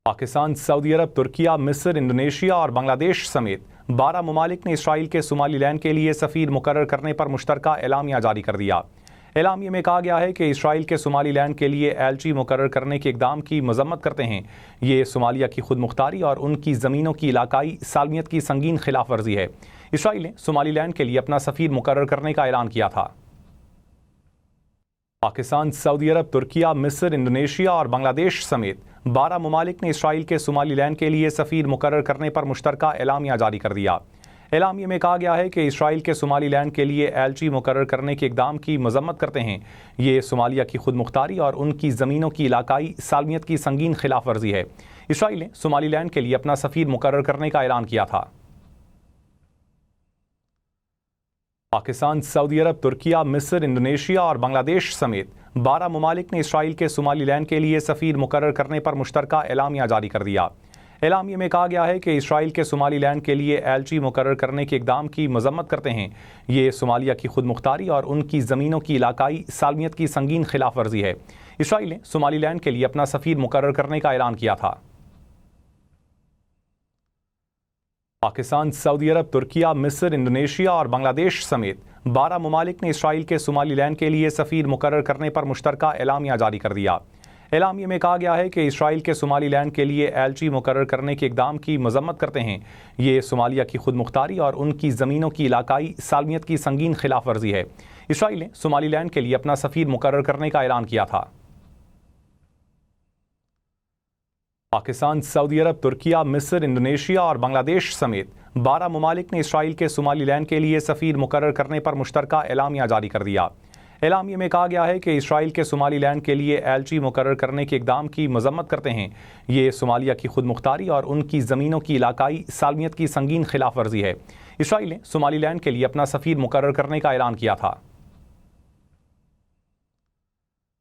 پاکستان، سعودی عرب، ترکیہ، مصر، انڈونیشیا اور بنگلہ دیش سمیت 12 ممالک نے اسرائیل کے صومالی لینڈ کے لیے سفیر مقرر کرنے پر مشترکہ اعلامیہ جاری کر دیا۔ اعلامیے میں کہا گیا ہے کہ اسرائیل کے صومالی لینڈ کے لیے ایلچی مقرر کرنے کے اقدام کی مذمت کرتے ہیں۔ یہ صومالیہ کی خود مختاری اور ان کی زمینوں کی علاقائی سالمیت کی سنگین خلاف ورزی ہے۔ اسرائیل نے صومالی لینڈ کے لیے اپنا سفیر مقرر کرنے کا اعلان کیا تھا۔ پاکستان، سعودی عرب، ترکیہ، مصر، انڈونیشیا اور بنگلہ دیش سمیت 12 ممالک نے اسرائیل کے صومالی لینڈ کے لیے سفیر مقرر کرنے پر مشترکہ اعلامیہ جاری کر دیا۔ اعلامیے میں کہا گیا ہے کہ اسرائیل کے صومالی لینڈ کے لیے ایلچی مقرر کرنے کے اقدام کی مذمت کرتے ہیں۔ یہ صومالیہ کی خود مختاری اور ان کی زمینوں کی علاقائی سالمیت کی سنگین خلاف ورزی ہے۔ اسرائیل نے صومالی لینڈ کے لیے اپنا سفیر مقرر کرنے کا اعلان کیا تھا۔ پاکستان، سعودی عرب، ترکیہ، مصر، انڈونیشیا اور بنگلہ دیش سمیت 12 ممالک نے اسرائیل کے صومالی لینڈ کے لیے سفیر مقرر کرنے پر مشترکہ اعلامیہ جاری کر دیا۔ اعلامیے میں کہا گیا ہے کہ اسرائیل کے صومالی لینڈ کے لیے ایلچی مقرر کرنے کے اقدام کی مذمت کرتے ہیں۔ یہ صومالیہ کی خود مختاری اور ان کی زمینوں کی علاقائی سالمیت کی سنگین خلاف ورزی ہے۔ اسرائیل نے صومالی لینڈ کے لیے اپنا سفیر مقرر کرنے کا اعلان کیا تھا۔ پاکستان، سعودی عرب، ترکیہ، مصر، انڈونیشیا اور بنگلہ دیش سمیت 12 ممالک نے اسرائیل کے صومالی لینڈ کے لیے سفیر مقرر کرنے پر مشترکہ اعلامیہ جاری کر دیا۔ اعلامیے میں کہا گیا ہے کہ اسرائیل کے صومالی لینڈ کے لیے ایلچی مقرر کرنے کے اقدام کی مذمت کرتے ہیں۔ یہ صومالیہ کی خود مختاری اور ان کی زمینوں کی علاقائی سالمیت کی سنگین خلاف ورزی ہے۔ اسرائیل نے صومالی لینڈ کے لیے اپنا سفیر مقرر کرنے کا اعلان کیا تھا۔ پاکستان، سعودی عرب، ترکیہ، مصر، انڈونیشیا اور بنگلہ دیش سمیت 12 ممالک نے اسرائیل کے صومالی لینڈ کے لیے سفیر مقرر کرنے پر مشترکہ اعلامیہ جاری کر دیا۔ اعلامیے میں کہا گیا ہے کہ اسرائیل کے صومالی لینڈ کے لیے ایلچی مقرر کرنے کے اقدام کی مذمت کرتے ہیں۔ یہ صومالیہ کی خود مختاری اور ان کی زمینوں کی علاقائی سالمیت کی سنگین خلاف ورزی ہے۔ اسرائیل نے صومالی لینڈ کے لیے اپنا سفیر مقرر کرنے کا اعلان کیا تھا۔